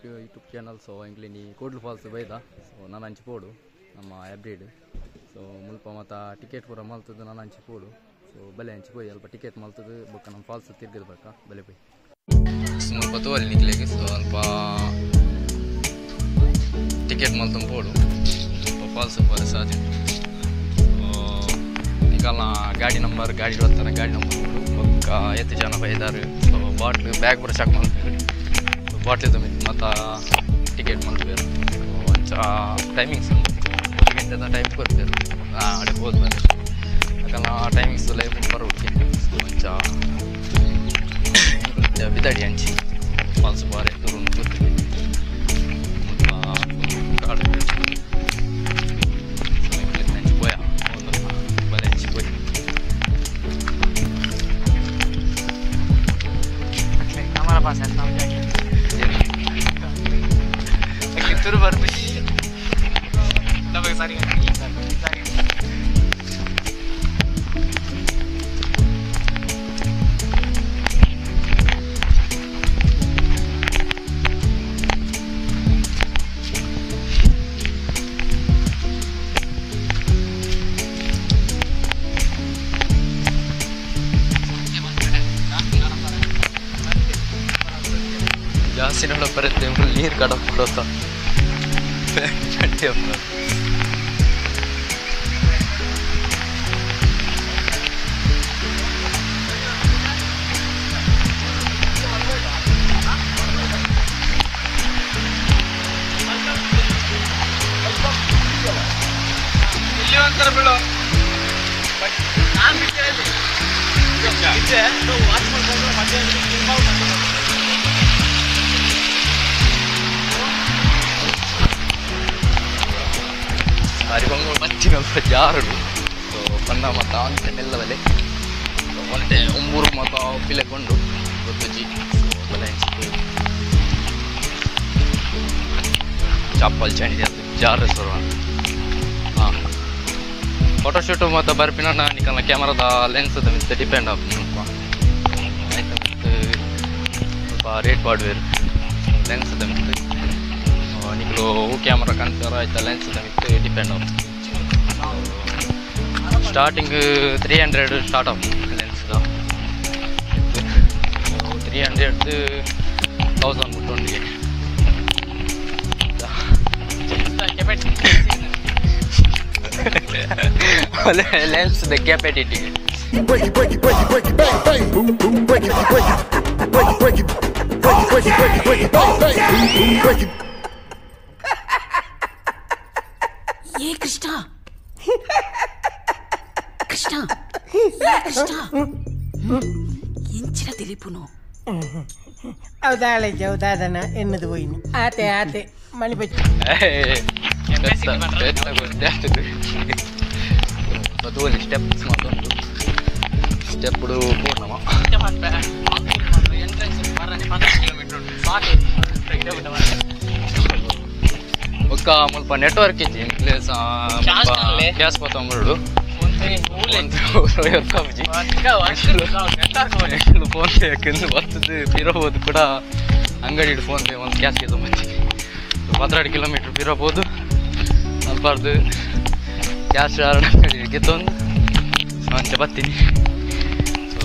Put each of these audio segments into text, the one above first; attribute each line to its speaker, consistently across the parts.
Speaker 1: To YouTube channel. So ಇಂಗ್ಲಿ ಕೋಡ್ಲು ಫಾಲ್ಸ್ ಬೈದ. ಸೊ ನಾನು ಹಂಚಿ ಪೋಡು ನಮ್ಮ ಹ್ಯಾಬ್ರಿಡ್. ಸೊ ಮುಲ್ಪ ಮತ್ತು ಟಿಕೆಟ್ ಪೂರ ಮಲ್ತದ್ದು ನಾನು ಹಂಚಿ ಪೋಡು. ಸೊ ಬಲೆ ಹಂಚಿ ಪೋಯಿ ಅಲ್ಪ ಟಿಕೆಟ್ ಮಲ್ತದ್ದು ಬೊಕ್ಕ ನಮ್ಮ ಫಾಲ್ಸ್ ತಿರ್ಗಿರ್ಬೇಕಾ ಬಲೆ ಪೋಯಿ ಸ್ವಲ್ಪ ತೋಲಿ ನಿಕ್ಲಿಗೆ. ಸೊ ಸ್ವಲ್ಪ ಟಿಕೆಟ್ ಮಲ್ತಂದು ಪೋಡು ಸ್ವಲ್ಪ ಫಾಲ್ಸ್ ಪೋರೆ ಸಾಧ್ಯ. ಈಗಲ್ಲ ಗಾಡಿ ನಂಬರ್ ಗಾಡಿ ಬರ್ತಾನೆ ಗಾಡಿ ನಂಬರ್ ಬೊಕ್ಕ ಎತ್ತು ಜನ ಬೈದಾರೆ. ಸೊ ಬಾಟ್ಲು ಬ್ಯಾಗ್ ಪೂರ ಚೆಕ್ ಮಾಡ್ತಾರೆ. ಸೊ ಬಾಟ್ಲಿ ತಗೊಂಡು ಮತ್ತು ಟಿಕೆಟ್ ಮಾಡ್ತಾರೆ. ಒಂಚ ಟೈಮಿಂಗ್ಸ್ 1 ಗಂಟೆದ ಟೈಮ್ ಕೊಡ್ತಾರೆ ಅಡೆ ಹೋದ್ ಮೇಲೆ. ಯಾಕಂದ್ರೆ ಆ ಟೈಮಿಂಗ್ಸ್ ಲೈಫ್ ಬರೋಕೆ ಒಂಚ ಬಿದ್ದಾಡಿ ಹಂಚಿ ಫಾಲ್ಸ್ ಬಾರೆ ದೂರ ಗೊತ್ತಿದೆ ಕಾಡು ಹಂಚಿ ಪೋಯ ಒಂದು ಬಲೆ ಹಂಚಿ ಪೋಯ್ हमारा पास है नाम क्या है तुर भर पे डबे सारी ಜಾಸ್ತಿ ನೋಡೋ ಬರುತ್ತೆ ನೀರು ಕಡಕ್ಕೆ ಬಿಡೋತ್ತ ಚಂಡಿ ಅಪ್ಪ. ಇಲ್ಲಿ ಒಂಥರ ಬಿಡೋ ನಾನು ಬಿಟ್ಟೆ ವಾಚ್ ಮಾಡ್ಕೊಂಡು ಮಧ್ಯ ಅರಿವಂಗಳು ಮಚ್ಚಿನ ಜಾರಡು. ಸೊ ಬಣ್ಣ ಮತ್ತು ಅಂತೆ ಮೆಲ್ಲವಲೆ ಒಂಟೆ ಒಂಬೂರು ಮತ್ತು ಪಿಲೆಕೊಂಡು ಗೊತ್ತುಜಿ ಬಲೆ ಚಪ್ಪಲ್ ಚಂಡಿ ಅದು ಜಾರ ಸರ್. ಹಾಂ ಫೋಟೋಶೂಟು ಮತ್ತು ಬರ್ಪಿನ ನಿಕಲ್ನ ಕ್ಯಾಮರಾದ ಲೆನ್ಸದ ಮಿತ್ತ ಡಿಪೆಂಡ್ ಆಗ್ತದೆ ಆಯ್ತು. ಮತ್ತು ಸ್ವಲ್ಪ ರೇಟ್ ಪಾಡ್ವೇರು ಲೆನ್ಸದ ಮಿತ್ತು ನಿಕಲು ಕ್ಯಾಮರಾ ಕಂತರ ಆಯ್ತಾ ಲೆನ್ಸದ ಮಿತ್ತು ಡಿಪೆಂಡ್ ಆಗ್ತದೆ. ಸ್ಟಾರ್ಟಿಂಗ್ 300 ಸ್ಟಾರ್ಟ್ ಆಗ್ತದೆ ಲೆನ್ಸ್ದ 300 1000 ಮುಟ್ಟೊಂದಿಗೆ ಲೆನ್ಸ್ದ ಕೆಪಾಸಿಟಿಗೆ
Speaker 2: ये कृष्णा कृष्णा कृष्णा ಎಂಚಿನ ತಿಳಿಪುನು
Speaker 3: ಅವದಾಳೆ ಜೌದಾದನ ಎನ್ನದು ಹೋಯ್ನಿ ಆತೆ ಆತೆ ಮಣಿ ಬಚ್ಚ
Speaker 1: ಬದುವಲ್ಲಿ ಸ್ಟೆಪ್ಸ್ ಮತ್ತೊಂದು ಸ್ಟೆಪ್ಡು ಪೂರ್ಣಮ ఒక్క ముಲ್ಪ నెట్వర్క్ ఇచ్చి ప్లేస్ గ్యాస్ పోతాం మూడు ಫೋನ್ ಪೇ ಯಾಕೆಂದು ಬರ್ತದೆ ಇರಬಹುದು ಕೂಡ ಅಂಗಡಿ ಫೋನ್ ಪೇ ಒಂದು ಗ್ಯಾಸ್ಗೆ ತೊಗೊಂಬಂದು 12 ಕಿಲೋಮೀಟ್ರ್ ಇರಬಹುದು ಅಲ್ಬಾರ್ದು ಗ್ಯಾಸ್ ಅಂಗಡಿಗೆ ತಂದು ಅಂಚ ಬರ್ತೀನಿ. ಸೊ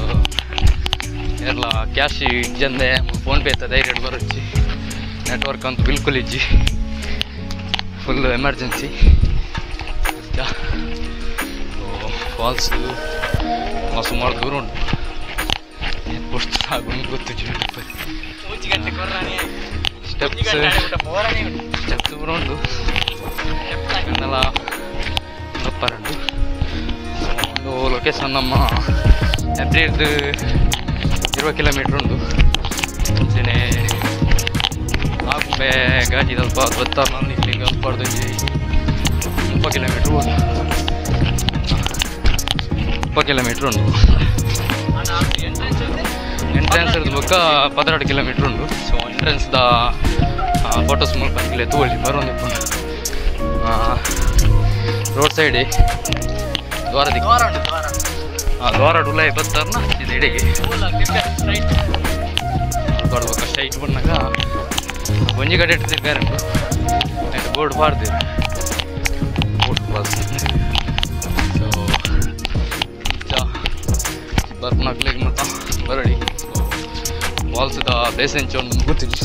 Speaker 1: ಎಲ್ಲ ಕ್ಯಾಶ್ ಇಜ್ಜಂದೆ ಫೋನ್ ಪೇ ಇರ್ತದೆ ಧೈರ್ಯ ಬರೊಚ್ಚಿ ನೆಟ್ವರ್ಕ್ ಅಂತೂ ಬಿಲ್ಕುಲ್ ಇಜ್ಜಿ ಫುಲ್ ಎಮರ್ಜೆನ್ಸಿ. ಫಾಲ್ಸ್ ಸುಮಾರು ದೂರ ಉಂಟು ಎಷ್ಟು ಆಗುಂಟು ಗೊತ್ತು ಸ್ಟೆಪ್ಸ್ ದೂರ ಉಂಟು ಎಲ್ಲ ತಪ್ಪರುಂಟು. ಒಂದು ಲೊಕೇಶನ್ ನಮ್ಮ ಹ್ಯಾಬ್ರಿಡ್ 20 ಕಿಲೋಮೀಟ್ರ್ ಉಂಟು. ಮುಂಚೆನೆ ಆಗುಂಬೆ ಗಾಡಿ ಸ್ವಲ್ಪ ಗೊತ್ತಾರ ನಾನು ಇಲ್ಲಿಗೆ ಅಲ್ಪಾರ್ದು 30 ಕಿಲೋಮೀಟ್ರ್ ಉಂಟು 30 ಕಿಲೋಮೀಟ್ರ್ ಉಂಟು. ಎಂಟ್ರೆನ್ಸ್ ಬೊಕ್ಕ 12 ಕಿಲೋಮೀಟ್ರ್ ಉಂಟು. ಸೊ ಎಂಟ್ರೆನ್ಸ್ದ ಫೋಟೋಸ್ ಮೂಲಕ ಇಲ್ಲೇ ತೋಳಿ ಬರೋದು ರೋಡ್ ಸೈಡ್ ದ್ವಾರ ದ್ವಾರ ಉಲ್ಲ ಬರ್ತಾರನ ಇದು ಎಡೆಗೆ ಬರ್ಬೇಕು ಸ್ಟ್ರೈಟ್ ಬಂದಾಗ ಒಂಜಿ ಕಡೆ ಇಟ್ಟಿದ್ದಾರೆ ಬೋರ್ಡ್ ಬಾರ್ದು ಬೋರ್ಡ್ ಬಸ್ ಸೊ ಬರ್ಪನಾಕ್ಲಿಗೆ ಮತ್ತು ಬರಡಿ ವಾಲ್ಸದ ಬೇಸಂಚ ಒಂದು ಗೊತ್ತಿಲ್ಲ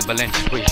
Speaker 1: ಬಲ್ಲೆಂಚ್ ಹೋಯ್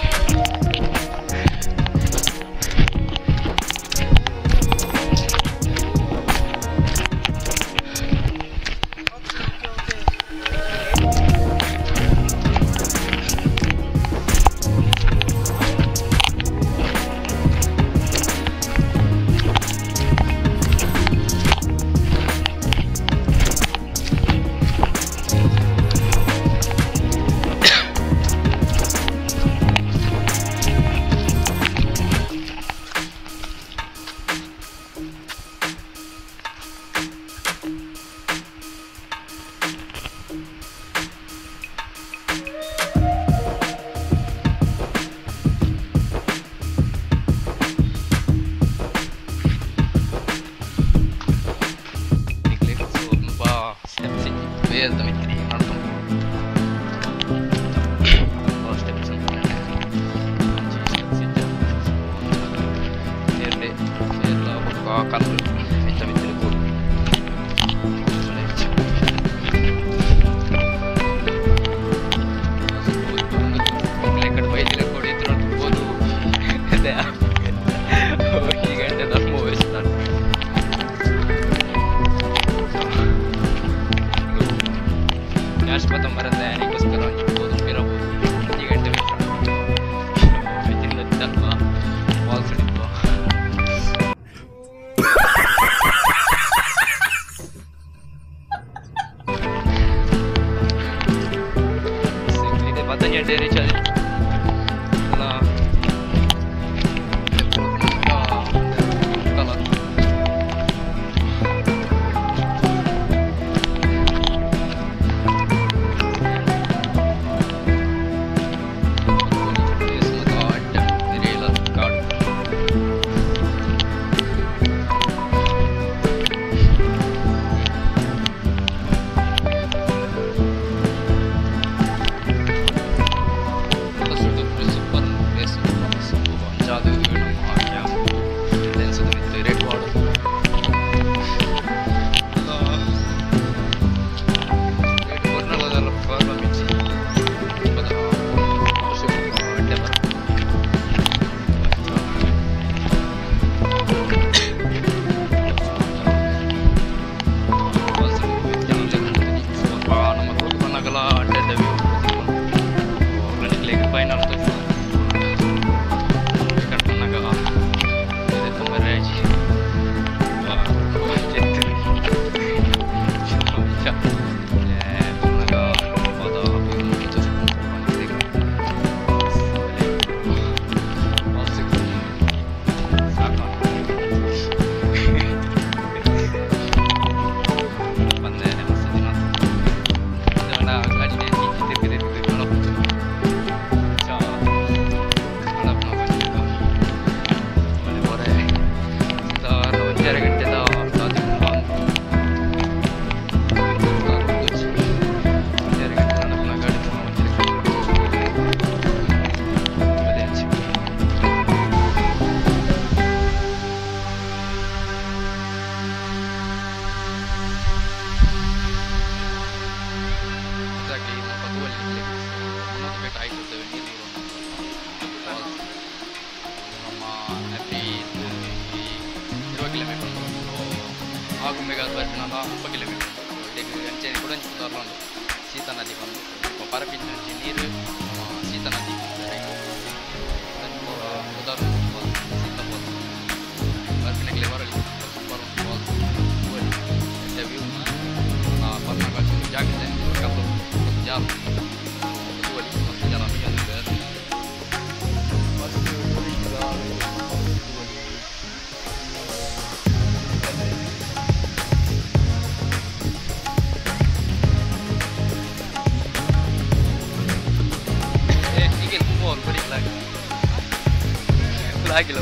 Speaker 4: ಸೀತಾ ನದಿ ಬಂದು ಪರಪಿನ ನೀರು ಸೀತಾ ನದಿ ಉದಾಹರಣೆ ಸೀತಾ ಫಾಲ್ಸ್ ಪರಪಿನಕ್ಕೆ ಬರಲಿ ಸೂಪರ್ ಫಾಲ್ಸ್ ವ್ಯೂ ಪರ್ನಾಗ ಜಾಗಿದೆ ಕಲ್ಲು ಜಾಲ ಮಸ್ತ್ ಜನ ಮಸ್ತ್ ಆಗಿಲ್ಲ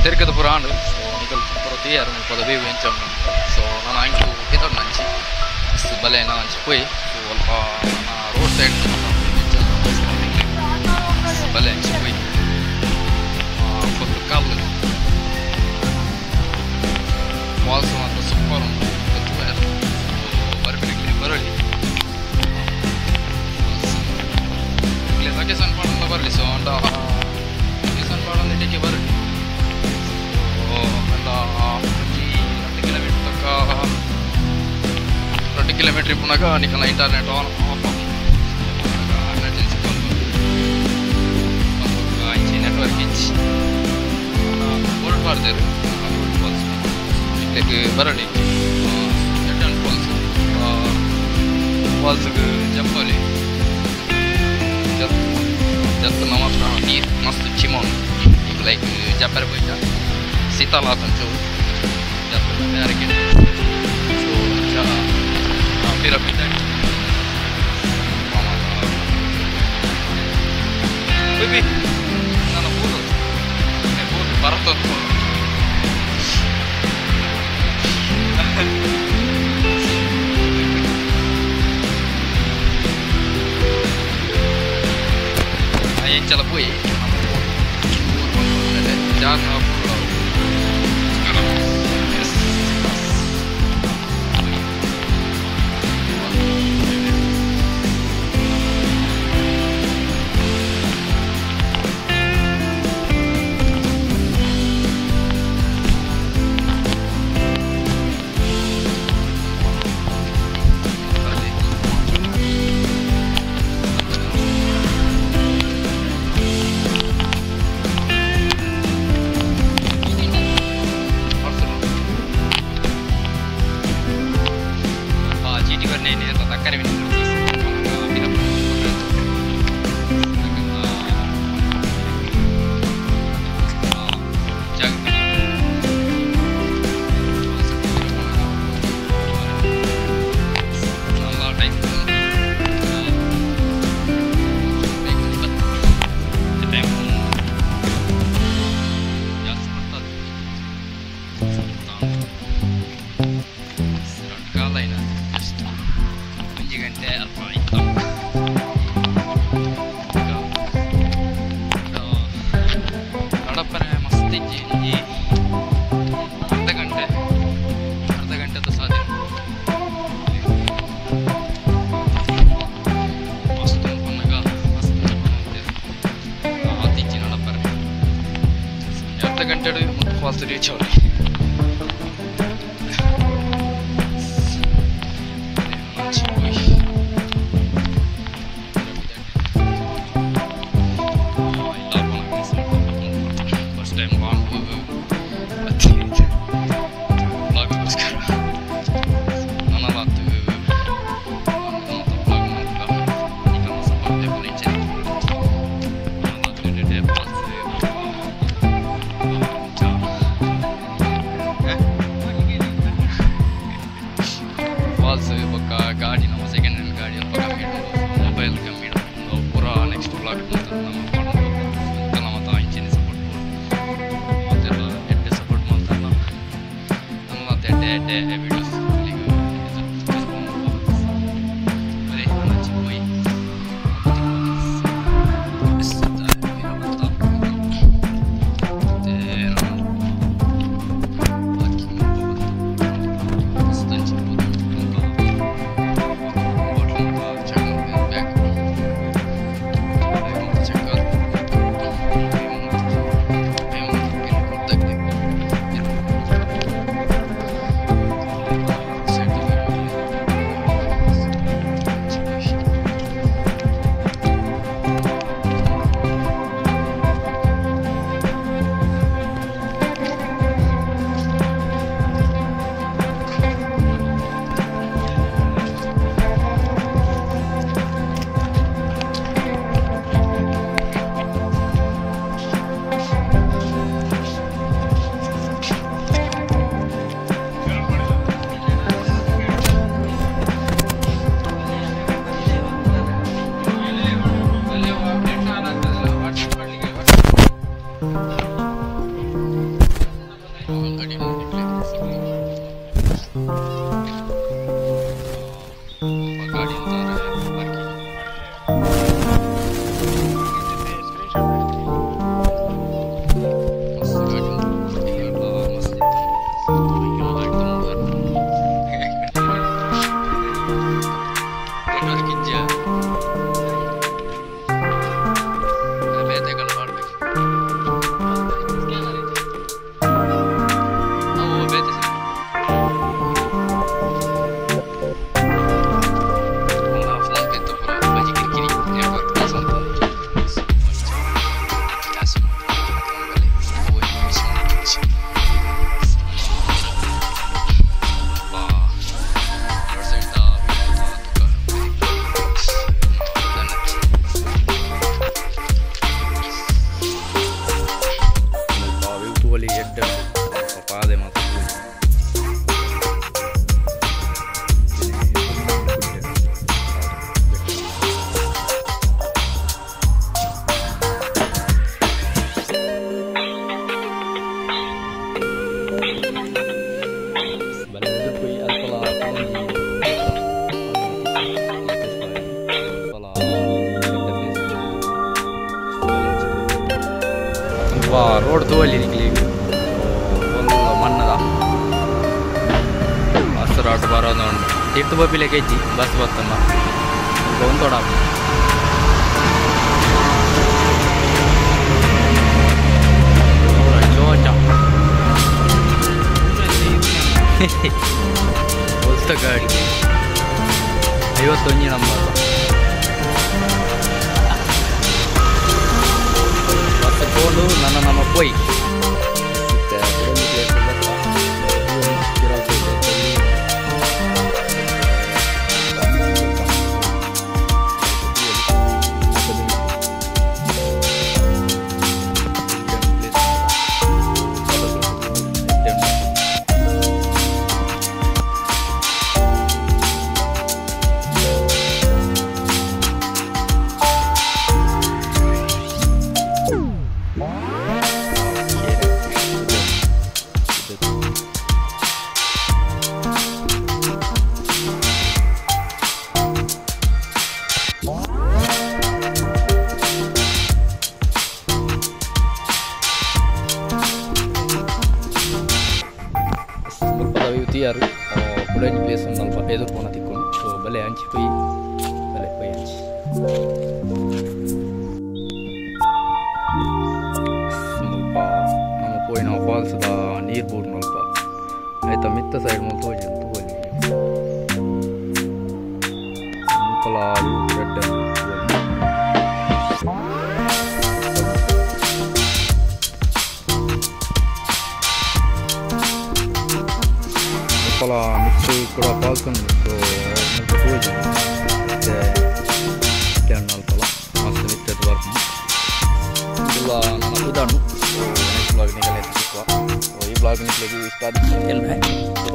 Speaker 4: terkait peran, nikal peroti ya, pada view encam. So, nana itu kita nanti, sebalik nanti kue, so na road side, sebalik nanti kue, foto kabel, wall sama tu super, tu er, baru pilih baru ni. Location part on the so and location part on the take over and 20 kilometer punaga nikala internet on off emergency call network is old part there like barani return calls jump ali just nama ni must chimon like japar boja sita la tancho just there again so ja pira pita baby nana photo barato चला कोई जाना पूरा fast reach out. First time ಗಾಡಿ ನಮ್ಮ second hand ಗಾಡಿ ಅಲ್ಪ ಕಮ್ಮಿ mobile ಕಮ್ಮಿ ನಾವು ಪೂರ ನೆಕ್ಸ್ಟ್ ಬ್ಲಾಗ್ ನಮ್ಮ ಮಾಡ್ಕೊಂಡು ಮತ್ತು ಇಂಚಿನ ಸಪೋರ್ಟ್ ಮತ್ತೆಲ್ಲ ಎಡ್ಡೆ ಸಪೋರ್ಟ್ ಮಾಡ್ತಾರೆ ನಮ್ಮ ಮತ್ತೆ ಎಡ್ಡೆ ವಿಡಿಯೋಸ್ ಅದೇ ನಾನು ಚಿಕ್ಕ
Speaker 1: ರೋಡ್ ತೋಲಿ ನಿಕ್ಲಿ ಒಂದು ಮಣ್ಣದ ಹಸಿರು ಆಟ ಬರೋದು ಉಂಟು ತೀರ್ಥ ಬಪ್ಪಿಲೆ ಕೆಜ್ಜಿ ಬಸ್ ಬತ್ತಮ್ಮ ಒಂದು ತೊಡ ಹೊಸ ಗಾಡಿ 51 ನಂಬರ್ ಬಸ್ ತಗೊಂಡು ನಮ್ಮ ಪೋಯ್ ಯಾರು ಕುಡಂಜಿ ಪ್ಲೇಸ್ ಒಂದು ಸ್ವಲ್ಪ ಎದುರ್ಕೊಂಡು ತಿಕ್ಕೊಂಡು ಸೊ ಬಲೆ ಹಂಚಿ ಕೊಯ್ ಹಂಚಿ ಸ್ವಲ್ಪ ನಮ್ಮ ಪೋಯಿನ ಫಾಲ್ಸ್ದ ನೀರು ಬೂಡ್ ಸ್ವಲ್ಪ ಆಯ್ತಾ ಮಿತ್ತ ಸೈಡ್ ಮೇಲೆ ತೋಜಿ ಸ್ವಲ್ಪ ರೆಡ್ ಮಿಕ್ಸ್ ಕೂಡ ಫಾಲ್ಸ್ ಉಂಟು ತೋಜಿ ಮತ್ತೆ ಅಲ್ಪಲ್ಲ ಮಸ್ತ್ ಮಿತ್ತದ ವರ್ಕ್ ಇಲ್ಲ ನನ್ನ ಇದನ್ನು ನೆಕ್ಸ್ಟ್ ಬ್ಲಾಗ್ ನಿಗಲೆ ಈ ಬ್ಲಾಗ್ ನಿಕ್ಲಿಗೆ ಇಷ್ಟ ಎಲ್ಲ ಸೊ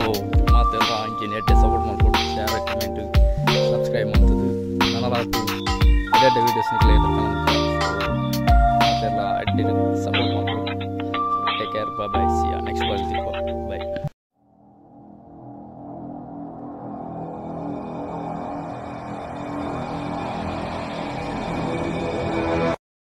Speaker 1: ಮತ್ತೆಲ್ಲ ಹಂಗೆ ನೆಟ್ಟೆ ಸಪೋರ್ಟ್ ಮಾಡ್ಕೊಡು ಶೇರ್ ಕಮೆಂಟ್ ಸಬ್ಸ್ಕ್ರೈಬ್ ಮಾಡ್ತದೆ ನನ್ನಲ್ಲ ಅಡ್ಡ ವೀಡಿಯೋಸ್ ನಿಕ್ಲೆ ಇದ್ರೆ ಮತ್ತೆಲ್ಲ ಅಡ್ಡಿ ಸಪೋರ್ಟ್ ಮಾಡ್ಕೊಡು take care bye see next blog ಸಿಕ್ಕೋ